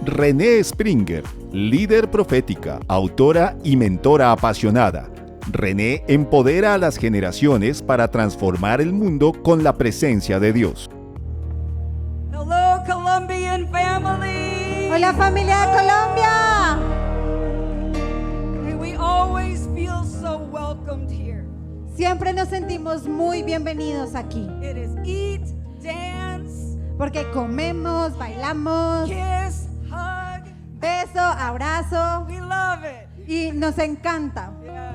Renee Springer, líder profética, autora y mentora apasionada. Renee empodera a las generaciones para transformar el mundo con la presencia de Dios. Hello, Colombian family. Hola familia de Colombia. Hey, we always feel so welcomed here. Siempre nos sentimos muy bienvenidos aquí. It is eat, dance, Porque comemos, bailamos, kiss, hug. beso, abrazo We love it. y nos encanta. Yeah.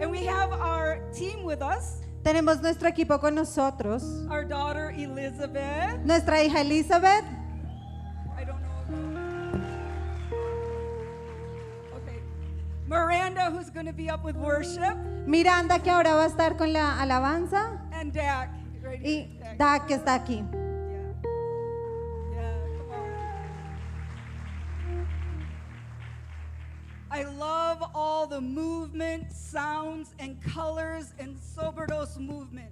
And we have our team with us, Tenemos nuestro equipo con nosotros. our daughter Elizabeth. Nuestra hija Elizabeth, I don't know. Okay. Miranda, who's going to be up with worship, Miranda que ahora va a estar con la alabanza and Dak. Right y here. Dak que está aquí. Yeah. Yeah, come on. I love all the movement, sounds, and colors in Sobredos movement.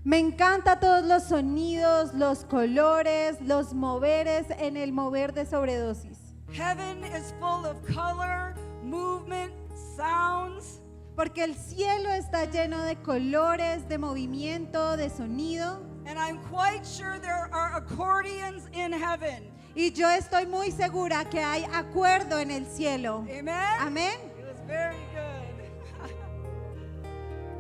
Me encanta todos los sonidos, los colores, los moveres en el mover de sobredosis. Heaven is full of color, movement, sounds. Porque el cielo está lleno de colores, de movimiento, de sonido. And I'm quite sure there are accordions in heaven. Y yo estoy muy segura que hay acuerdo en el cielo. Amen? Amén. It was very good.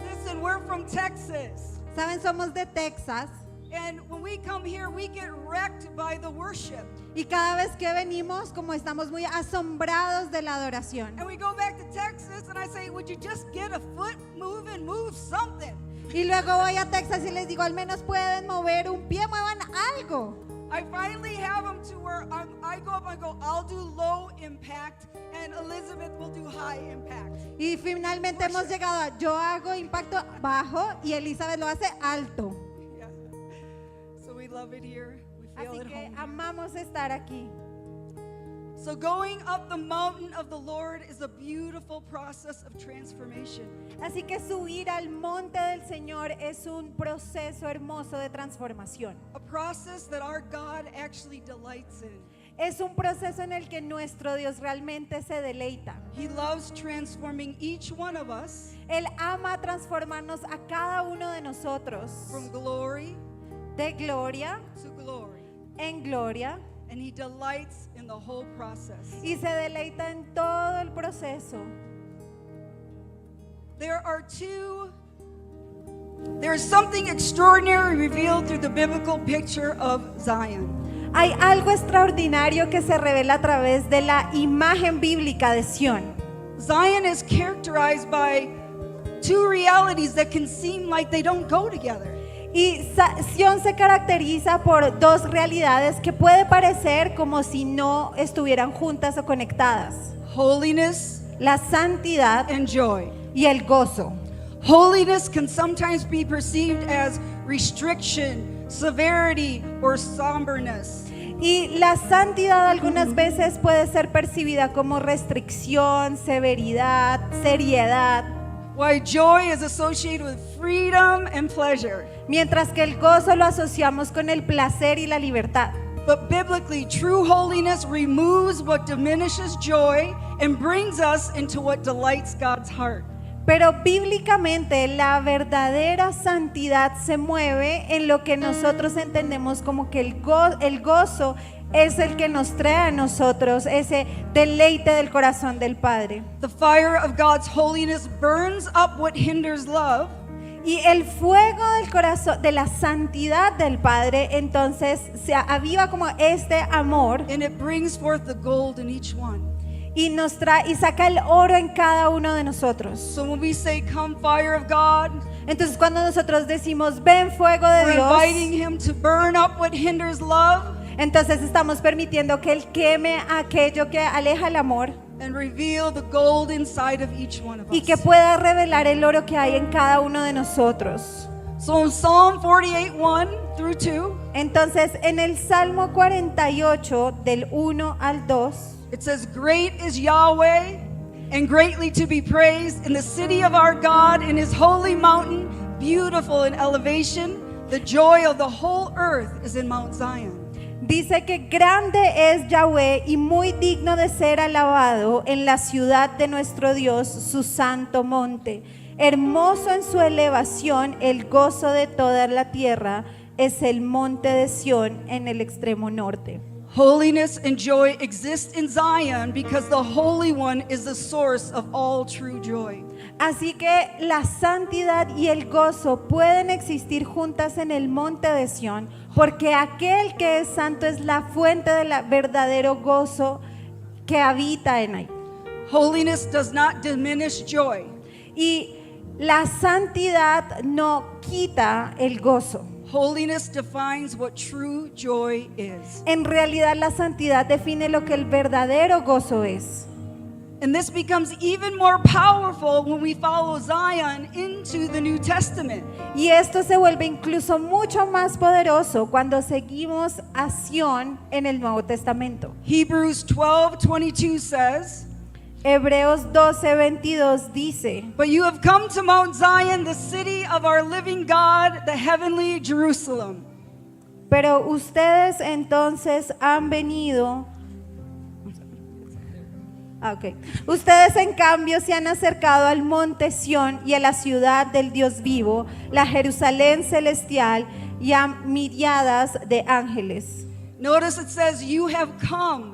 Listen, we're from Texas. Saben, somos de Texas And when we come here, we get wrecked by the worship. y cada vez que venimos, como estamos muy asombrados de la adoración. And we go back to Texas, and I say, would you just get a foot moving, move something? Y luego voy a Texas y les digo, al menos pueden mover un pie, muevan algo. I finally have them to where I go up and go, I'll do low impact, and Elizabeth will do high impact. Y finalmente hemos llegado a yo hago impacto bajo y Elizabeth lo hace alto. Yeah. So we love it here. We feel Así at que home. amamos estar aquí. So going up the mountain of the Lord is a beautiful process of transformation. Así que subir al monte del Señor es un proceso hermoso de transformación. A process that our God actually delights in. Es un proceso en el que nuestro Dios realmente se deleita. He loves transforming each one of us Él ama transformarnos a cada uno de nosotros from glory de gloria to glory. en gloria And He delights in the whole process. y se deleita en todo el proceso. There's something extraordinary revealed through the biblical picture of Zion. Hay algo extraordinario que se revela a través de la imagen bíblica de Sión. Zion is characterized by two realities that can seem like they don't go together. Y Sión se caracteriza por dos realidades que puede parecer como si no estuvieran juntas o conectadas. Holiness La santidad and joy. y el gozo. Holiness can sometimes be perceived as restriction, severity, or somberness. Y la santidad algunas veces puede ser percibida como restricción, severidad, seriedad, While joy is associated with freedom and pleasure. mientras que el gozo lo asociamos con el placer y la libertad. But biblically, true holiness removes what diminishes joy and brings us into what delights God's heart. Pero bíblicamente la verdadera santidad se mueve en lo que nosotros entendemos como que el gozo es el que nos trae a nosotros ese deleite del corazón del Padre. The fire of God's holiness burns up what hinders love, Y el fuego del corazón, de la santidad del Padre, entonces se aviva como este amor and it brings forth the gold in each one. y nos trae y saca el oro en cada uno de nosotros. So when we say, "Come, fire of God," Entonces cuando nosotros decimos ven fuego de we're Dios, inviting Him to burn up what hinders love entonces estamos permitiendo que Él queme aquello que aleja el amor and reveal the gold inside of each one of y que us. pueda revelar el oro que hay en cada uno de nosotros. So in Psalm 48:1 through 2, Entonces en el Salmo 48 del 1 al 2 it says, "Great is Yahweh and greatly to be praised in the city of our God, in His holy mountain, beautiful in elevation. The joy of the whole earth is in Mount Zion." Dice que grande es Yahweh y muy digno de ser alabado en la ciudad de nuestro Dios, su santo monte. Hermoso en su elevación, el gozo de toda la tierra es el monte de Sión en el extremo norte. Holiness and joy exist in Zion because the Holy One is the source of all true joy. Así que la santidad y el gozo pueden existir juntas en el monte de Sión, porque aquel que es santo es la fuente del verdadero gozo que habita en él. Holiness does not diminish joy. Y la santidad no quita el gozo. Holiness defines what true joy is. En realidad la santidad define lo que el verdadero gozo es. And this becomes even more powerful when we follow Zion into the New Testament. Y esto se vuelve incluso mucho más poderoso cuando seguimos a Sión en el Nuevo Testamento. Hebrews 12:22 says, Hebreos 12:22 dice: "But you have come to Mount Zion, the city of our living God, the heavenly Jerusalem." Pero ustedes entonces han venido. Ustedes en cambio se han acercado al monte Sión y a la ciudad del Dios vivo, la Jerusalén celestial y a miriadas de ángeles. Notice it says, "You have come."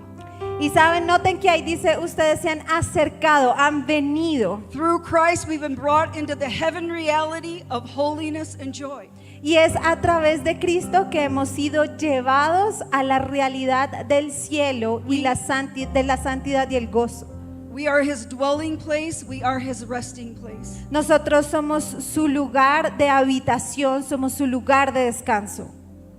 Y saben, noten que ahí dice, ustedes se han acercado, han venido. Through Christ we've been brought into the heaven reality of holiness and joy. Y es a través de Cristo que hemos sido llevados a la realidad del cielo y de la santidad y el gozo. We are his dwelling place, we are his resting place. Nosotros somos su lugar de habitación, somos su lugar de descanso.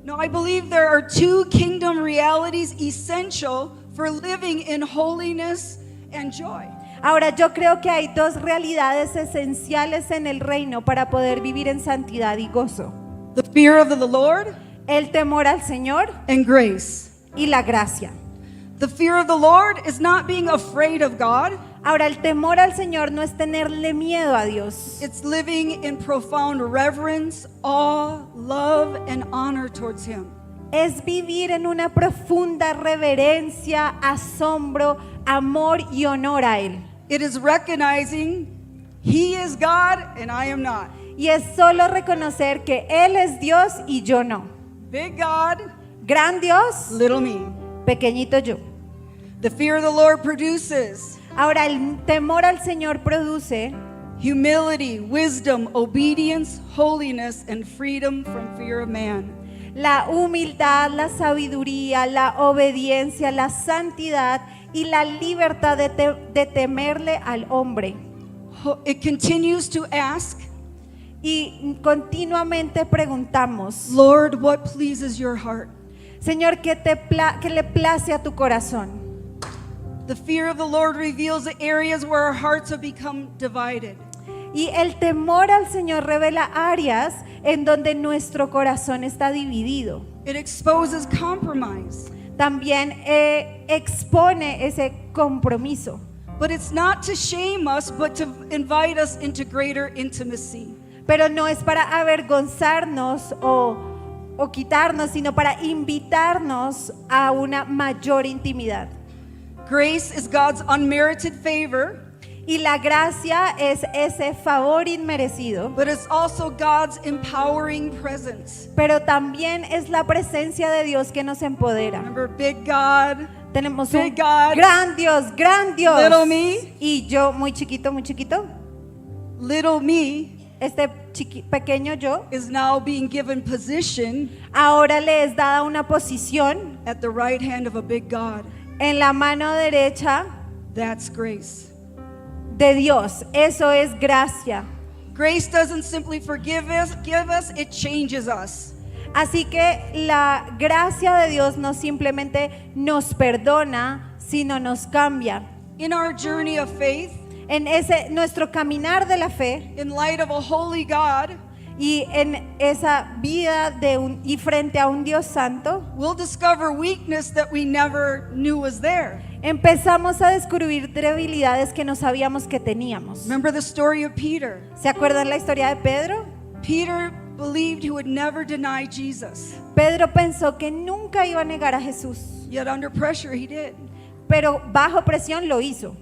Now I believe there are two kingdom realities essential for living in holiness and joy. Ahora yo creo que hay dos realidades esenciales en el reino para poder vivir en santidad y gozo: The fear of the Lord el temor al Señor and grace. y la gracia. The fear of the Lord is not being afraid of God. Ahora el temor al Señor no es tenerle miedo a Dios. It's living in profound reverence, awe, love, and honor towards him. Es vivir en una profunda reverencia, asombro, amor y honor a Él. It is recognizing he is God and I am not. Y es solo reconocer que Él es Dios y yo no. Big God, Gran Dios, little me. pequeñito yo. The fear of the Lord produces Ahora el temor al Señor produce humility, wisdom, obedience, holiness, and freedom from fear of man. la humildad, la sabiduría, la obediencia, la santidad y la libertad de temerle al hombre. It continues to ask, Y continuamente preguntamos: Lord, what pleases your heart? Señor, ¿qué le place a tu corazón? The fear of the Lord reveals the areas where our hearts have become divided. Y el temor al Señor revela áreas en donde nuestro corazón está dividido. It exposes compromise. También expone ese compromiso. But it's not to shame us, but to invite us into greater intimacy. Pero no es para avergonzarnos o quitarnos, sino para invitarnos a una mayor intimidad. Grace is God's unmerited favor, Y la gracia es ese favor inmerecido, but it's also God's empowering presence. pero también es la presencia de Dios que nos empodera. Remember, big God, Tenemos Big un God, gran Dios, gran Dios. little me. Y yo muy chiquito, muy chiquito. Little me Este pequeño yo, is now being given position ahora le es dada una posición at the right hand of a big God. en la mano derecha That's grace. de Dios. Eso es gracia. Grace doesn't simply forgive us, give us, it changes us. Así que la gracia de Dios no simplemente nos perdona, sino nos cambia. In our journey of faith, En nuestro caminar de la fe in light of a holy God, y en esa vida y frente a un Dios santo, we'll discover weakness that we never knew was there. empezamos a descubrir debilidades que no sabíamos que teníamos. Remember the story of Peter. ¿Se acuerdan la historia de Pedro? Peter believed he would never deny Jesus. Pedro pensó que nunca iba a negar a Jesús, Yet under pressure, he did. pero bajo presión lo hizo.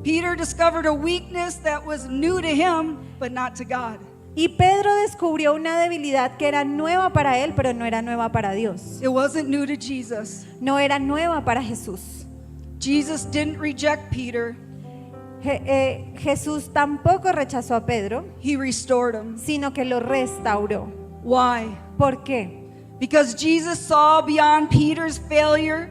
Peter discovered a weakness that was new to him, but not to God. Y Pedro descubrió una debilidad que era nueva para él, pero no era nueva para Dios. It wasn't new to Jesus. No era nueva para Jesús. Jesus didn't reject Peter. Jesús tampoco rechazó a Pedro, He restored him. sino que lo restauró. Why? ¿Por qué? Because Jesus saw beyond Peter's failure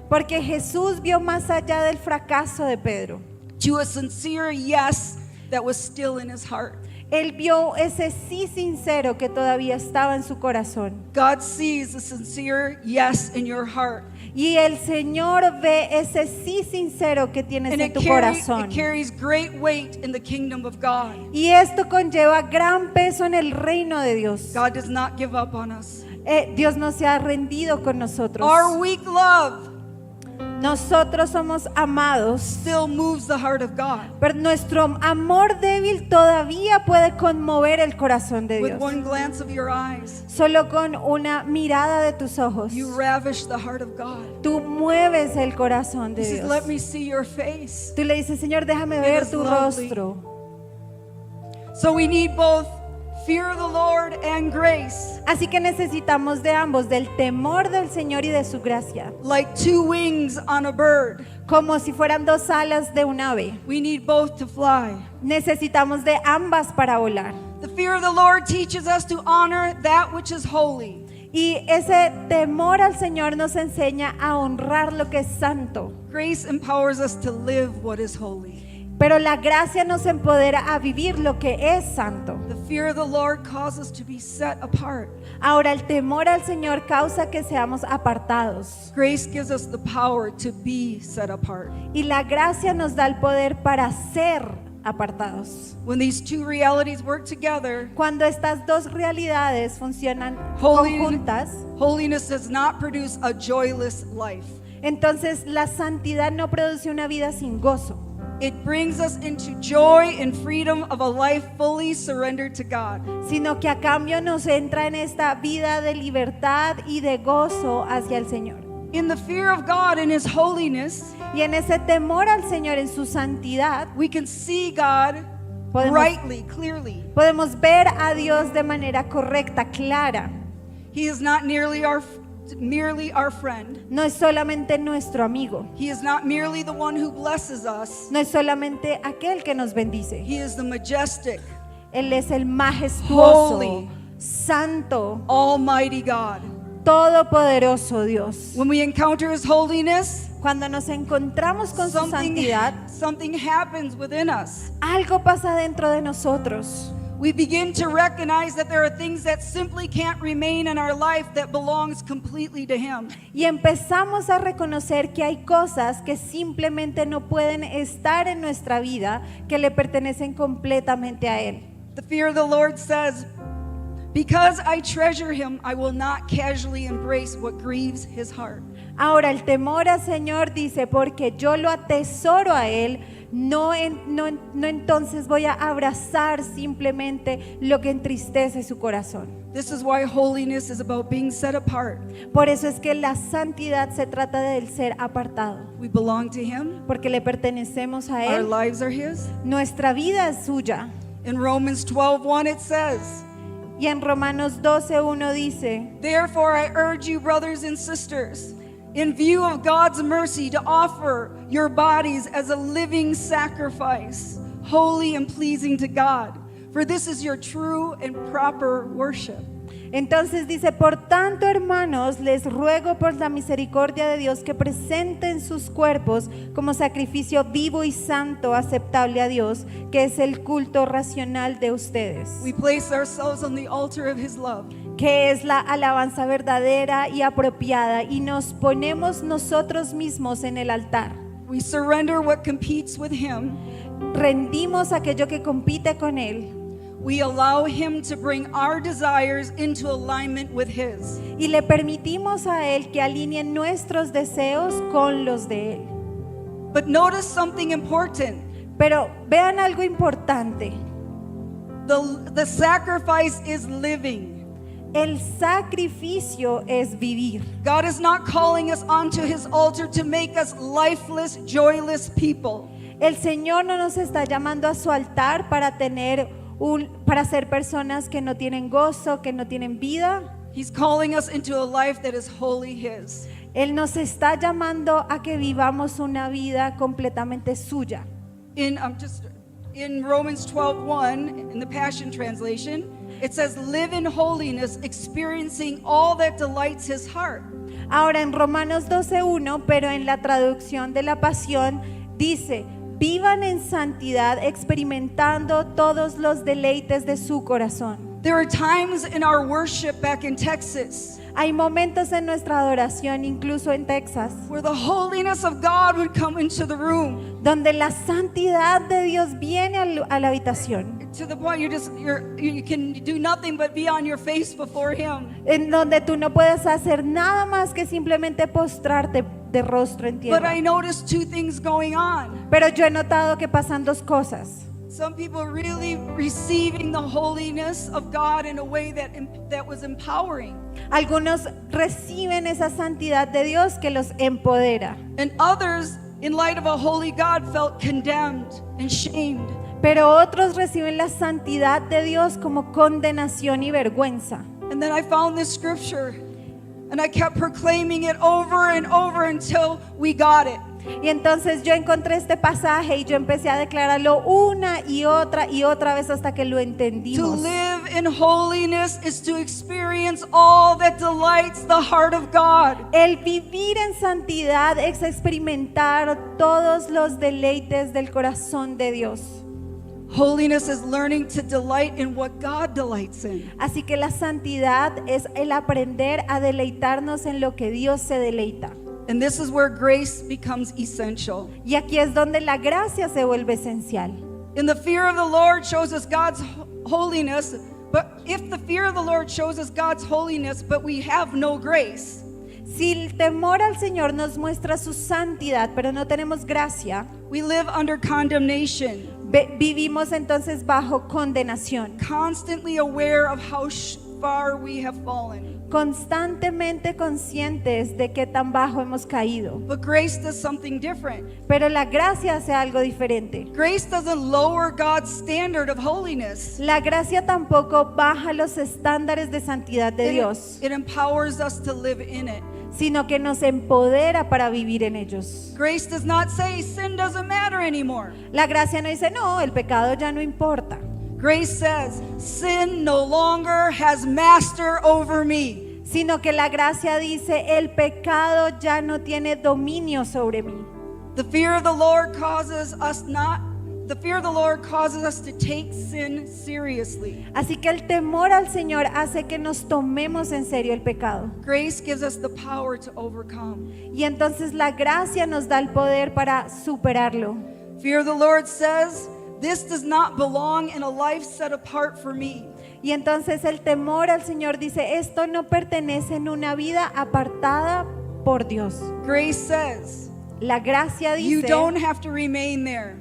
Porque Jesús vio más allá del fracaso de Pedro. to a sincere yes that was still in his heart. Él vio ese sí sincero que todavía estaba en su corazón. God sees the sincere yes in your heart. Y el Señor ve ese sí sincero que tienes And en it tu corazón. carries great weight in the kingdom of God. Y esto conlleva gran peso en el reino de Dios. God does not give up on us. Dios no se ha rendido con nosotros. Our weak love Nosotros somos amados, still moves the heart of God. pero nuestro amor débil todavía puede conmover el corazón de With Dios. one glance of your eyes, Solo con una mirada de tus ojos, you ravish the heart of God. tú mueves el corazón He de says, Dios. let me see your face. Tú le dices, Señor, déjame It ver is tu lovely. rostro. So we need both fear of the Lord and grace. Así que necesitamos de ambos, del temor del Señor y de su gracia. Like two wings on a bird, Como si fueran dos alas de un ave. we need both to fly. Necesitamos de ambas para volar. The fear of the Lord teaches us to honor that which is holy. Y ese temor al Señor nos enseña a honrar lo que es santo. Grace empowers us to live what is holy. Pero la gracia nos empodera a vivir lo que es santo. The fear of the Lord causes us to be set apart. Ahora el temor al Señor causa que seamos apartados. Grace gives us the power to be set apart. Y la gracia nos da el poder para ser apartados. When these two realities work together, Cuando estas dos realidades funcionan Holy- conjuntas, holiness does not produce a joyless life. entonces la santidad no produce una vida sin gozo, It brings us into joy and freedom of a life fully surrendered to God. sino que a cambio nos entra en esta vida de libertad y de gozo hacia el Señor. In the fear of God and His holiness, Y en ese temor al Señor, en su santidad, we can see God Podemos- rightly, clearly. podemos ver a Dios de manera correcta, clara. He is not merely our friend. No es solamente nuestro amigo, He is not merely the one who blesses us. no es solamente aquel que nos bendice. He is the majestic, Él es el majestuoso, Holy. santo, almighty God. todopoderoso Dios. When we encounter His holiness, Cuando nos encontramos con su santidad, something happens within us. algo pasa dentro de nosotros. We begin to recognize that there are things that simply can't remain in our life that belongs completely to Him. Y empezamos a reconocer que hay cosas que simplemente no pueden estar en nuestra vida, que le pertenecen completamente a Él. The fear of the Lord says, because I treasure Him, I will not casually embrace what grieves His heart. Ahora el temor al Señor dice, porque yo lo atesoro a Él, no entonces voy a abrazar simplemente lo que entristece su corazón. This is why holiness is about being set apart. Por eso es que la santidad se trata del ser apartado, We belong to Him. porque le pertenecemos a Our Él. lives are His. Nuestra vida es suya. In Romans 12:1 it says, Y en Romanos 12:1 dice, therefore I urge you, brothers and sisters, in view of God's mercy, to offer your bodies as a living sacrifice, holy and pleasing to God, for this is your true and proper worship. entonces dice, por tanto, hermanos, les ruego por la misericordia de Dios que presenten sus cuerpos como sacrificio vivo y santo, aceptable a Dios, que es el culto racional de ustedes, We place ourselves on the altar of His love. que es la alabanza verdadera y apropiada, y nos ponemos nosotros mismos en el altar. We surrender what competes with Him. Rendimos aquello que compite con Él We allow Him to bring our desires into alignment with His. y le permitimos a Él que alinee nuestros deseos con los de Él. But notice something important. Pero vean algo importante. The sacrifice is living. El sacrificio es vivir. God is not calling us onto his altar to make us lifeless, joyless people. El Señor no nos está llamando a su altar para para ser personas que no tienen gozo, que no tienen vida. He's calling us into a life that is wholly his. Él nos está llamando a que vivamos una vida completamente suya. In Romans 12:1, in the Passion Translation, it says, "Live in holiness, experiencing all that delights his heart." Ahora en Romanos 12:1, pero en la traducción de la Pasión dice: vivan en santidad, experimentando todos los deleites de su corazón. There are times in our worship back in Texas Hay momentos en nuestra adoración, incluso en Texas, where the holiness of God would come into the room donde la santidad de Dios viene a la habitación, to the point you can do nothing but be on your face before him. en donde tú no puedes hacer nada más que simplemente postrarte de rostro en But tierra. I noticed two things going on. Pero yo he notado que pasan dos cosas. Some people really receiving the holiness of God in a way that was empowering. Algunos reciben esa santidad de Dios que los empodera, And others, in light of a holy God, felt condemned and shamed. pero otros reciben la santidad de Dios como condenación y vergüenza. And then I found this scripture and I kept proclaiming it over and over until we got it. Y entonces yo encontré este pasaje y yo empecé a declararlo una y otra vez hasta que lo To entendimos. live in holiness is to experience all that delights the heart of God. El vivir en santidad es experimentar todos los deleites del corazón de Dios. Holiness is learning to delight in what God delights in. Así que la santidad es el aprender a deleitarnos en lo que Dios se deleita. And this is where grace becomes essential. Y aquí es donde la gracia se vuelve esencial. In the fear of the Lord shows us God's holiness, but if the fear of the Lord shows us God's holiness, but we have no grace, Si el temor al Señor nos muestra su santidad, pero no tenemos gracia, we live under condemnation, vivimos entonces bajo condenación, constantly aware of how far we have fallen. constantemente conscientes de qué tan bajo hemos caído. But grace does something different. Pero la gracia hace algo diferente. Grace doesn't lower God's standard of holiness. La gracia tampoco baja los estándares de santidad de Dios, It empowers us to live in it. sino que nos empodera para vivir en ellos. Grace does not say sin doesn't matter anymore. La gracia no dice, no, el pecado ya no importa. Grace says, sin no longer has master over me. Sino que la gracia dice, el pecado ya no tiene dominio sobre mí. The fear of the Lord causes us to take sin seriously. Así que el temor al Señor hace que nos tomemos en serio el pecado. Grace gives us the power to overcome. Y entonces la gracia nos da el poder para superarlo. Fear of the Lord says, this does not belong in a life set apart for me. Y entonces el temor al Señor dice, esto no pertenece en una vida apartada por Dios. Grace says, La gracia you dice, don't have to remain there.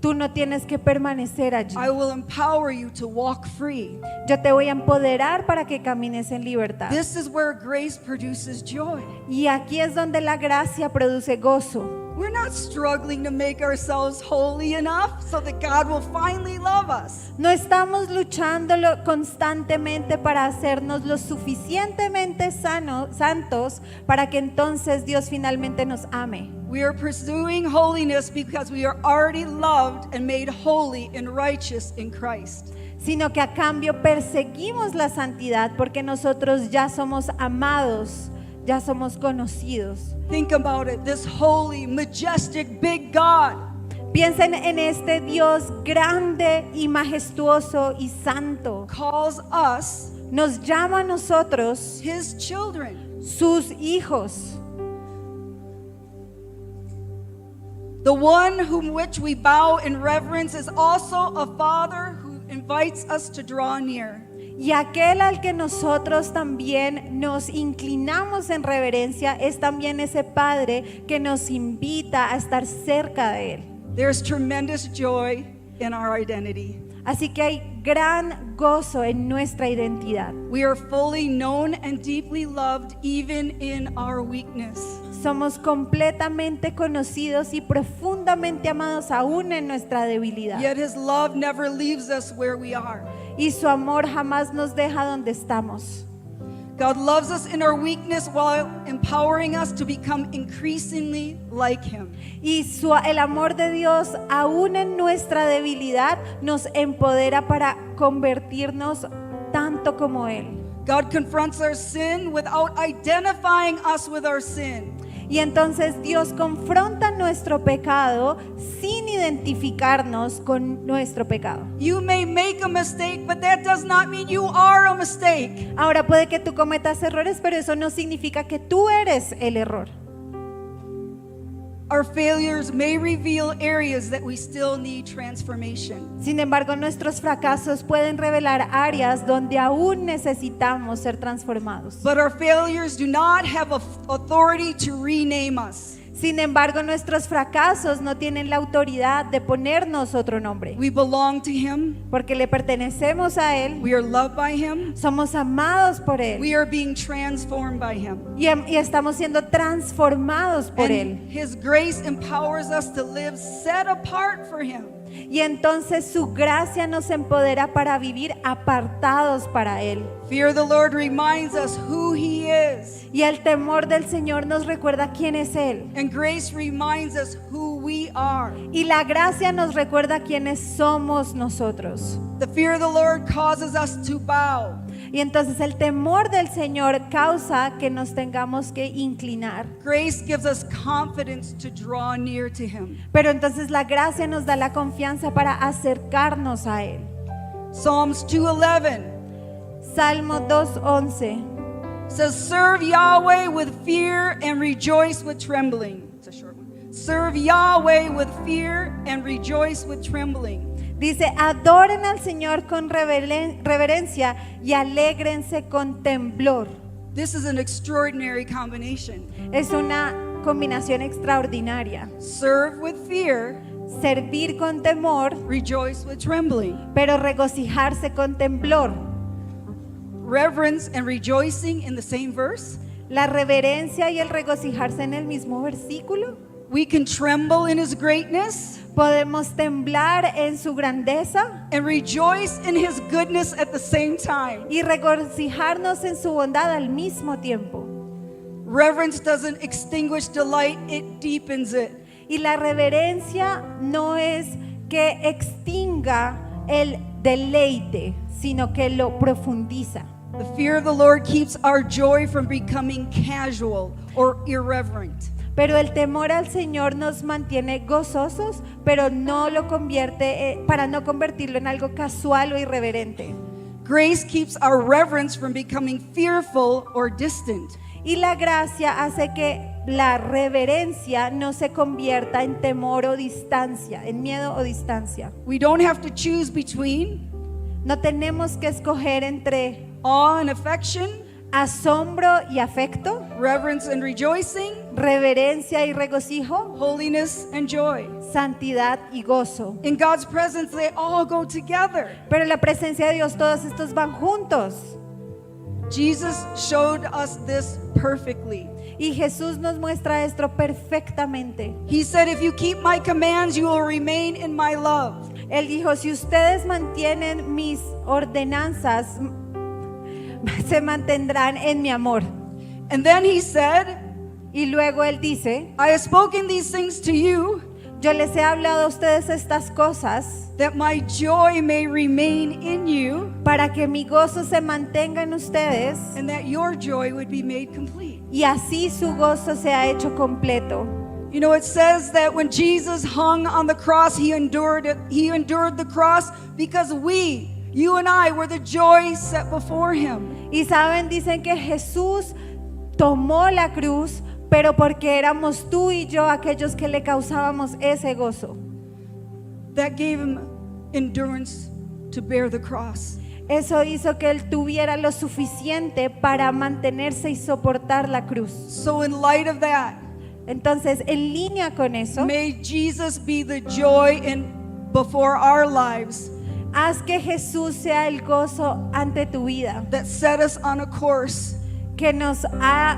tú no tienes que permanecer allí. I will empower you to walk free. Yo te voy a empoderar para que camines en libertad. This is where grace produces joy. Y aquí es donde la gracia produce gozo. We're not struggling to make ourselves holy enough so that God will finally love us. No estamos luchando constantemente para hacernos lo suficientemente santos para que entonces Dios finalmente nos ame. We are pursuing holiness because we are already loved and made holy and righteous in Christ. Sino que a cambio perseguimos la santidad porque nosotros ya somos amados, ya somos conocidos. Think about it, this holy, majestic, big God Piensen en este Dios grande y majestuoso y santo. calls us Nos llama a nosotros His children. sus hijos. The one whom which we bow in reverence is also a Father who invites us to draw near. Y aquel al que nosotros también nos inclinamos en reverencia es también ese Padre que nos invita a estar cerca de Él. There's tremendous joy in our identity. Así que hay gran gozo en nuestra identidad. We are fully known and deeply loved even in our weakness. Somos completamente conocidos y profundamente amados aún en nuestra debilidad. Yet his love never leaves us where we are. Y su amor jamás nos deja donde estamos. God loves us in our weakness while empowering us to become increasingly like him. Y el amor de Dios aún en nuestra debilidad nos empodera para convertirnos tanto como Él. God confronts our sin without identifying us with our sin. Y entonces Dios confronta nuestro pecado sin identificarnos con nuestro pecado. You may make a mistake, but that does not mean you are a mistake. Ahora puede que tú cometas errores, pero eso no significa que tú eres el error. Our failures may reveal areas that we still need transformation. Sin embargo, nuestros fracasos pueden revelar áreas donde aún necesitamos ser transformados. But our failures do not have authority to rename us. Sin embargo, nuestros fracasos no tienen la autoridad de ponernos otro nombre. We belong to him. Porque le pertenecemos a Él. We are loved by him. Somos amados por Él. We are being transformed by him. Y estamos siendo transformados por Él. And his grace empowers us to live set apart for him. Y entonces su gracia nos empodera para vivir apartados para Él. Fear of the Lord reminds us who he is. Y el temor del Señor nos recuerda quién es Él. And grace reminds us who we are. Y la gracia nos recuerda quiénes somos nosotros. The fear of the Lord causes us to bow. Y entonces el temor del Señor causa que nos tengamos que inclinar. Grace gives us confidence to draw near to him. Pero entonces la gracia nos da la confianza para acercarnos a Él. Psalms 2:11 Salmo 2:11 says, serve Yahweh with fear and rejoice with trembling. It's a short one. Serve Yahweh with fear and rejoice with trembling. Dice, adoren al Señor con reverencia y alégrense con temblor. This is an extraordinary combination. Es una combinación extraordinaria. Serve with fear, Servir con temor, rejoice with trembling. pero regocijarse con temblor. Reverence and rejoicing in the same verse. La reverencia y el regocijarse en el mismo versículo. We can tremble in his greatness Podemos temblar en su grandeza and rejoice in his goodness at the same time. y regocijarnos en su bondad al mismo tiempo. Reverence doesn't extinguish delight, it deepens it. Y la reverencia no es que extinga el deleite, sino que lo profundiza. The fear of the Lord keeps our joy from becoming casual or irreverent. Pero el temor al Señor nos mantiene gozosos, pero no lo convierte, para no convertirlo en algo casual o irreverente. Grace keeps our reverence from becoming fearful or distant. Y la gracia hace que la reverencia no se convierta en temor o distancia, en miedo o distancia. We don't have to choose between No tenemos que escoger entre awe and affection, asombro y afecto, reverence and rejoicing, reverencia y regocijo, holiness and joy. santidad y gozo. In God's presence, they all go together. Pero en la presencia de Dios todos estos van juntos. Jesus showed us this perfectly. Y Jesús nos muestra esto perfectamente. He said, if you keep my commands, you will remain in my love. Él dijo, si ustedes mantienen mis ordenanzas, se mantendrán en mi amor. And then he said, Y luego Él dice, I have spoken these things to you, yo les he hablado a ustedes estas cosas that my joy may remain in you, para que mi gozo se mantenga en ustedes and that your joy would be made complete. y así su gozo sea hecho completo. You know, it says that when Jesus hung on the cross, he endured it. He endured the cross because you and I, were the joy set before him. Y saben, dicen que Jesús tomó la cruz, pero porque éramos tú y yo aquellos que le causábamos ese gozo. That gave him endurance to bear the cross. Eso hizo que Él tuviera lo suficiente para mantenerse y soportar la cruz. So in light of that, Entonces, en línea con eso, may Jesus be the joy before our lives. Haz que Jesús sea el gozo ante tu vida, that set us on a course, que nos ha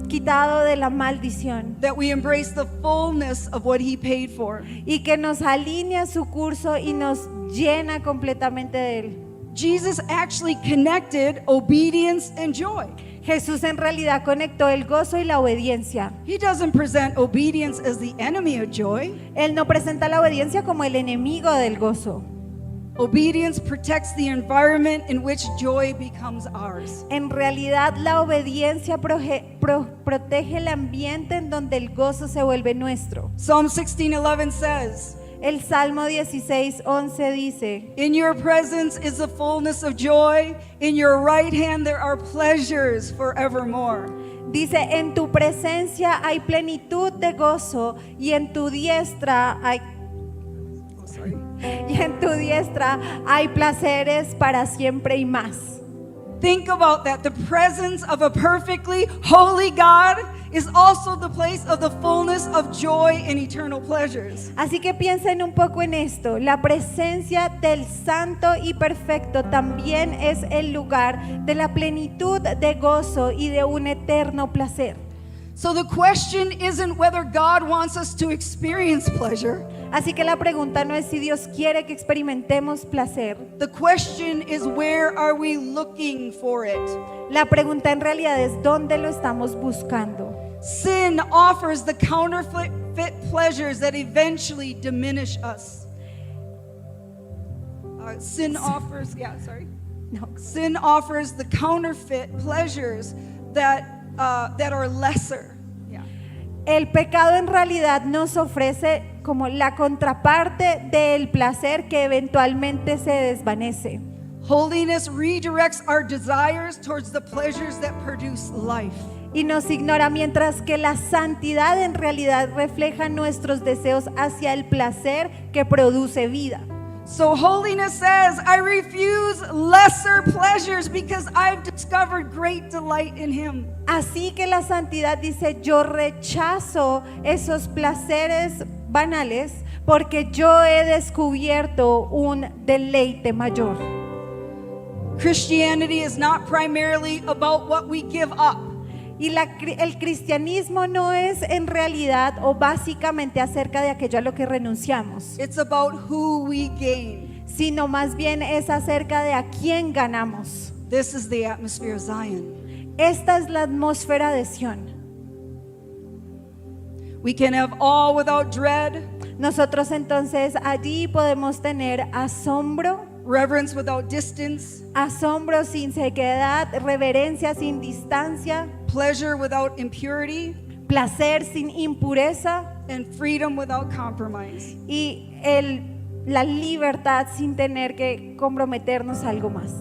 quitado de la maldición that we embrace the fullness of what He paid for. y que nos alinea su curso y nos llena completamente de él. Jesus actually connected obedience and joy. Jesús en realidad conectó el gozo y la obediencia. He doesn't present obedience as the enemy of joy. Él no presenta la obediencia como el enemigo del gozo. Obedience protects the environment in which joy becomes ours. En realidad la obediencia protege el ambiente en donde el gozo se vuelve nuestro. Psalm 16:11 says, El Salmo 16:11 dice: "In your presence is the fullness of joy, in your right hand there are pleasures forevermore." Dice, en tu presencia hay plenitud de gozo y en tu diestra hay placeres para siempre y más. Think about that. The presence of a perfectly holy God is also the place of the fullness of joy and eternal pleasures. Así que piensen un poco en esto. La presencia del santo y perfecto también es el lugar de la plenitud de gozo y de un eterno placer. So the question isn't whether God wants us to experience pleasure. Así que la pregunta no es si Dios quiere que experimentemos placer. The question is, where are we looking for it? La pregunta en realidad es ¿dónde lo estamos buscando? Sin offers the counterfeit pleasures that eventually diminish us. Sin offers the counterfeit pleasures that are lesser. Yeah. El pecado en realidad nos ofrece como la contraparte del placer que eventualmente se desvanece. Holiness redirects our desires towards the pleasures that produce life. Y nos ignora, mientras que la santidad en realidad refleja nuestros deseos hacia el placer que produce vida. So holiness says, I refuse lesser pleasures because I've discovered great delight in Him. Así que la santidad dice, yo rechazo esos placeres banales porque yo he descubierto un deleite mayor. Christianity is not primarily about what we give up. Y el cristianismo no es en realidad o básicamente acerca de aquello a lo que renunciamos, It's about who we gain. sino más bien es acerca de a quién ganamos. This is the atmosphere of Zion. Esta es la atmósfera de Sión. We can have awe without dread, Nosotros entonces allí podemos tener asombro, reverence without distance, asombro sin sequedad, reverencia sin distancia, pleasure without impurity, placer sin impureza and freedom without compromise. y la libertad sin tener que comprometernos a algo más.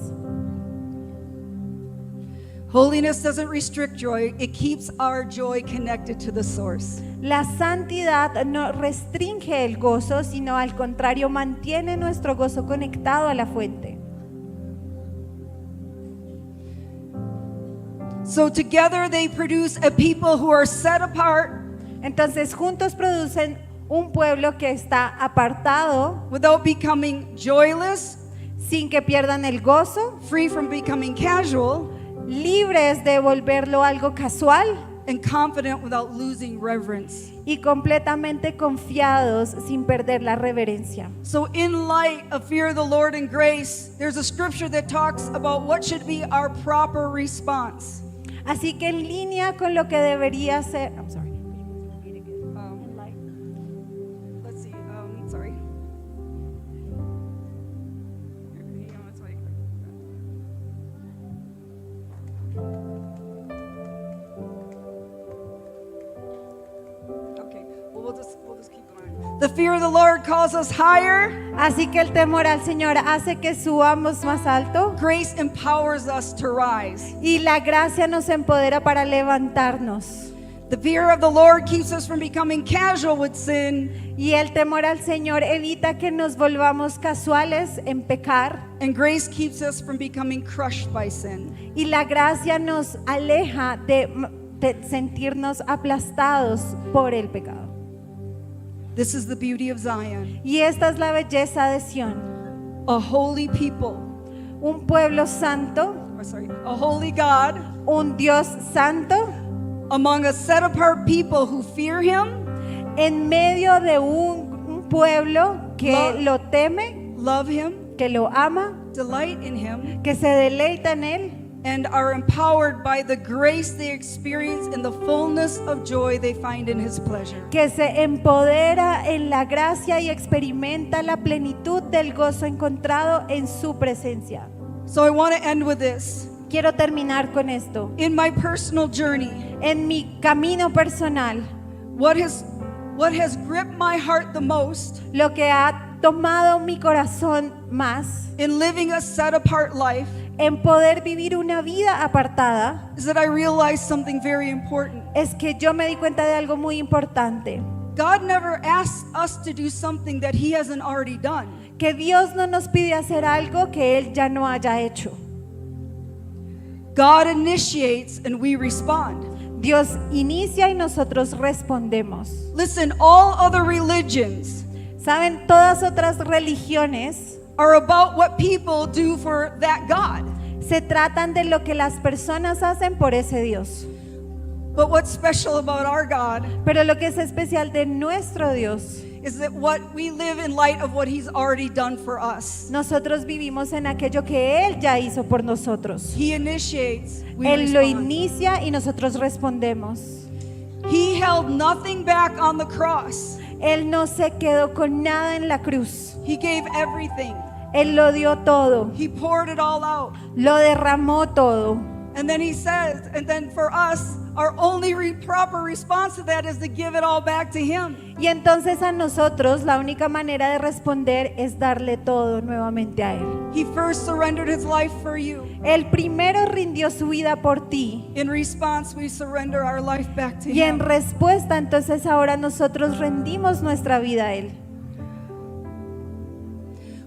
Holiness doesn't restrict joy, it keeps our joy connected to the source. La santidad no restringe el gozo, sino al contrario mantiene nuestro gozo conectado a la fuente. So together they produce a people who are set apart, Entonces juntos producen un pueblo que está apartado, without becoming joyless, sin que pierdan el gozo, free from becoming casual, libres de volverlo algo casual and confident without losing reverence. y completamente confiados sin perder la reverencia. So in light of fear of the Lord and grace, there's a scripture that talks about what should be our proper response. Así que en línea con lo que debería ser, Let's see, sorry. Okay, well, we'll just keep going. The fear of the Lord calls us higher. así que el temor al Señor hace que subamos más alto Grace empowers us to rise. y la gracia nos empodera para levantarnos. The fear of the Lord keeps us from becoming casual with sin, Y el temor al Señor evita que nos volvamos casuales en pecar and grace keeps us from becoming crushed by sin. y la gracia nos aleja de sentirnos aplastados por el pecado. This is the beauty of Zion. Y esta es la belleza de Sión. a holy people, un pueblo santo, a holy God, un Dios santo, among a set apart people who fear him, en medio de un pueblo que lo teme, love him, que lo ama, delight in him, que se deleita en él and are empowered by the grace they experience in the fullness of joy they find in his pleasure. que se empodera en la gracia y experimenta la plenitud del gozo encontrado en su presencia. So I want to end with this. Quiero terminar con esto. In my personal journey, En mi camino personal, what has gripped my heart the most lo que ha tomado mi corazón más in living a set apart life en poder vivir una vida apartada is that I realized something very important. es que yo me di cuenta de algo muy importante, God never asks us to do something that he hasn't already done. que Dios no nos pide hacer algo que Él ya no haya hecho. God initiates and we respond. Dios inicia y nosotros respondemos. Listen, all other religions Saben, todas otras religiones are about what people do for that God. se tratan de lo que las personas hacen por ese Dios. But what's special about our God Pero lo que es especial de nuestro Dios, is that what we live in light of what he's already done for us. nosotros vivimos en aquello que Él ya hizo por nosotros. He initiates, we Él lo respond. inicia y nosotros respondemos. He held nothing back on the cross. Él no se quedó con nada en la cruz. He gave everything. Él lo dio todo, He poured it all out. lo derramó todo. And then he says, and then for us, our only proper response to that is to give it all back to him. Y entonces a nosotros la única manera de responder es darle todo nuevamente a Él. He first surrendered his life for you. Él primero rindió su vida por ti. In response, we surrender our life back to Y en him. respuesta, entonces ahora nosotros rendimos nuestra vida a Él.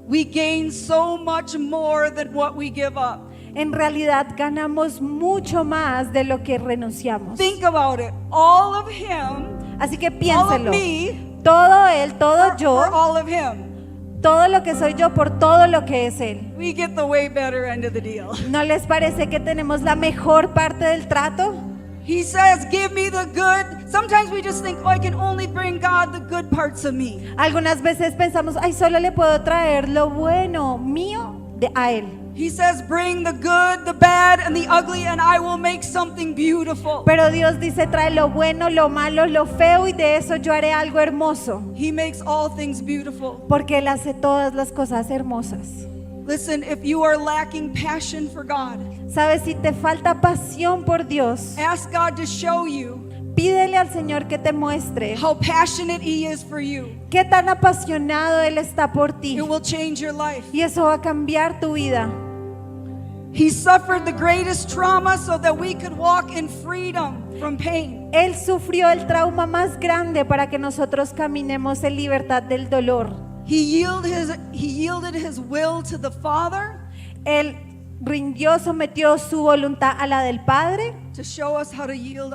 We gain so much more than what we give up. En realidad ganamos mucho más de lo que renunciamos. Think about it. All of him, Así que all of piénselo. me, Todo Él, todo for yo, all of him. todo lo que soy yo por todo lo que es Él. We get the way better end of the deal. ¿No les parece que tenemos la mejor parte del trato? He says, give me the good. Sometimes we just think, oh, I can only bring God the good parts of me. Algunas veces pensamos, ay, solo le puedo traer lo bueno mío a Él. He says, bring the good, the bad, and the ugly, and I will make something beautiful. Pero Dios dice, trae lo bueno, lo malo, lo feo, y de eso yo haré algo hermoso. He makes all things beautiful. Porque Él hace todas las cosas hermosas. Listen, if you are lacking passion for God, ¿Sabes? Si te falta pasión por Dios, ask God to show you pídele al Señor que te muestre how passionate He is for you. qué tan apasionado Él está por ti. It will change your life. Y eso va a cambiar tu vida. He suffered the greatest trauma so that we could walk in freedom from pain. Él sufrió el trauma más grande para que nosotros caminemos en libertad del dolor. He yielded his will to the Father Él rindió, sometió su voluntad a la del Padre to show us how to yield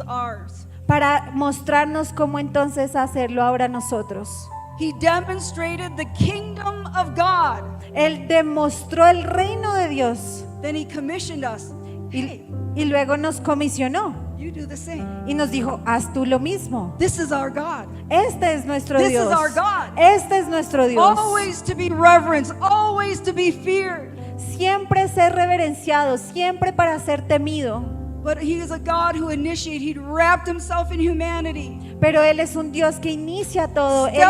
ours. para mostrarnos cómo entonces hacerlo ahora nosotros. He demonstrated the kingdom of God. Él demostró el reino de Dios Then he commissioned us. Hey, y luego nos comisionó you do the same. y nos dijo, haz tú lo mismo. This is our God. Este es nuestro This Dios. is our God. Este es nuestro Dios. Always to be reverenced, always to be feared. Siempre ser reverenciado, siempre para ser temido. But he is a God who initiated, he wrapped himself in humanity. Pero Él es un Dios que inicia todo. Él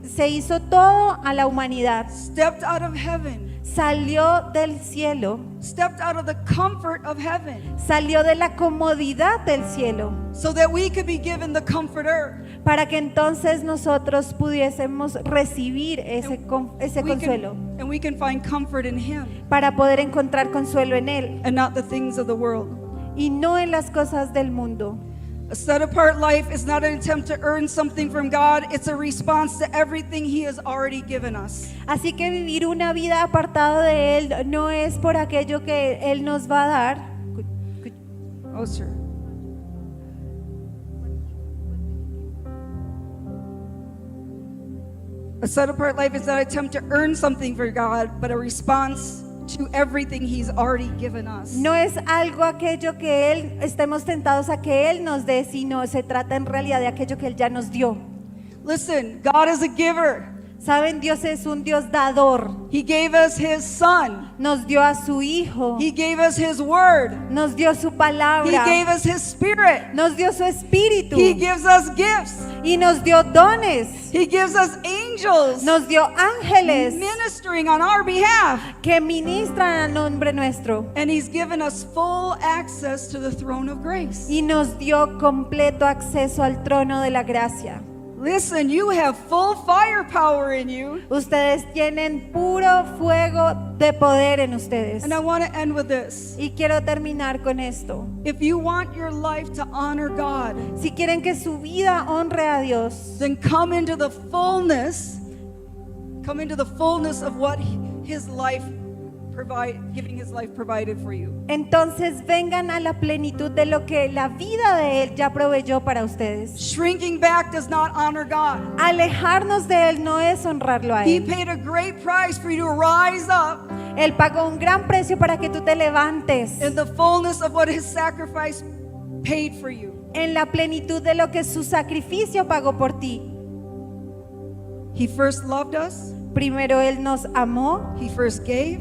se hizo todo a la humanidad. Stepped out of heaven, Salió del cielo, stepped out of the comfort of heaven, salió de la comodidad del cielo, so that we could be given the comforter. para que entonces nosotros pudiésemos recibir ese consuelo, And we can find comfort in him para poder encontrar consuelo en Él and not the things of the world. y no en las cosas del mundo. A set apart life is not an attempt to earn something from God, it's a response to everything he has already given us. Así que vivir una vida apartado de Él no es por aquello que Él nos va a dar. Oh, sir. A set apart life is not an attempt to earn something for God, but a response to everything He's already given us. No es algo aquello que Él estemos tentados a que Él nos dé, sino se trata en realidad de aquello que Él ya nos dio. Listen, God is a giver. Saben, Dios es un Dios dador. He gave us His Son. Nos dio a su Hijo, He gave us His Word. nos dio su He palabra, gave us His Spirit. nos dio su espíritu He gives us gifts. y nos dio dones, He gives us angels nos dio ángeles ministering on our behalf. que ministran a nombre nuestro And He's given us full access to the throne of grace. y nos dio completo acceso al trono de la gracia. Listen, you have full firepower in you. Ustedes tienen puro fuego de poder en ustedes. And I want to end with this. Y quiero terminar con esto. If you want your life to honor God, Si quieren que su vida honre a Dios, then come into the fullness of what His life giving His life provided for you. entonces vengan a la plenitud de lo que la vida de Él ya proveyó para ustedes. Shrinking back does not honor God. Alejarnos de Él no es honrarlo a He Él. paid a great price for you to rise up Él pagó un gran precio para que tú te levantes in the fullness of what His sacrifice paid for you. en la plenitud de lo que su sacrificio pagó por ti. He first loved us. Primero Él nos amó, He first gave.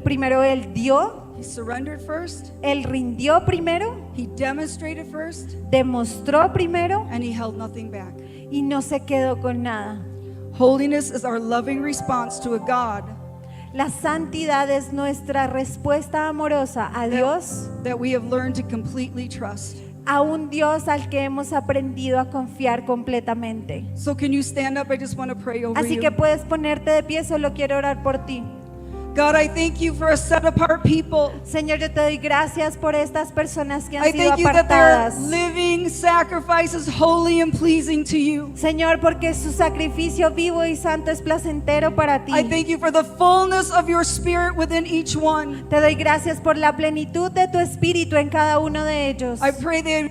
primero Él dio, He surrendered first. Él rindió primero, He demonstrated first. demostró primero And He held nothing back. y no se quedó con nada. Holiness is our loving response to a God La santidad es nuestra respuesta amorosa a Dios, that we have learned to completely trust. a un Dios al que hemos aprendido a confiar completamente. So can you stand up? I just want to pray over Así you. que puedes ponerte de pie, solo quiero orar por ti. God, I thank you for a set apart people. Señor, yo te doy gracias por estas personas que han I sido thank you that their apartadas. living sacrifice is holy and pleasing to you. Señor, porque su sacrificio vivo y santo es placentero para ti. I thank you for the fullness of your spirit within each one. Te doy gracias por la plenitud de tu espíritu en cada uno de ellos. I pray they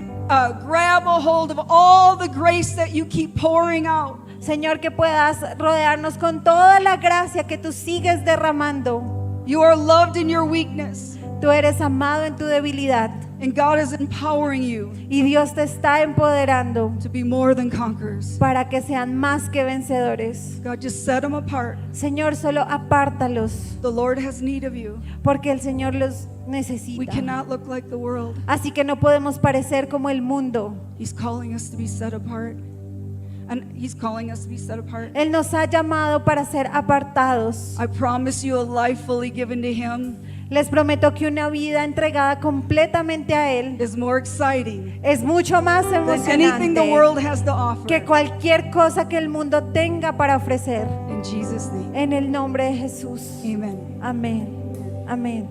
grab a hold of all the grace that you keep pouring out. Señor, que puedas rodearnos con toda la gracia que tú sigues derramando. You are loved in your weakness, Tú eres amado en tu debilidad and God is empowering you y Dios te está empoderando to be more than conquerors. para que sean más que vencedores. God, just set them apart. Señor, solo apártalos The Lord has need of you. porque el Señor los We necesita. cannot look like the world. Así que no podemos parecer como el mundo. He's calling us to be set apart. And He's calling us to be set apart. Él nos ha llamado para ser apartados. I promise you a life fully given to Him Les prometo que una vida entregada completamente a Él is more exciting es mucho más than anything the emocionante world has to offer. que cualquier cosa que el mundo tenga para ofrecer. In Jesus' name, En el nombre de Jesús. amen. Amén. Amén.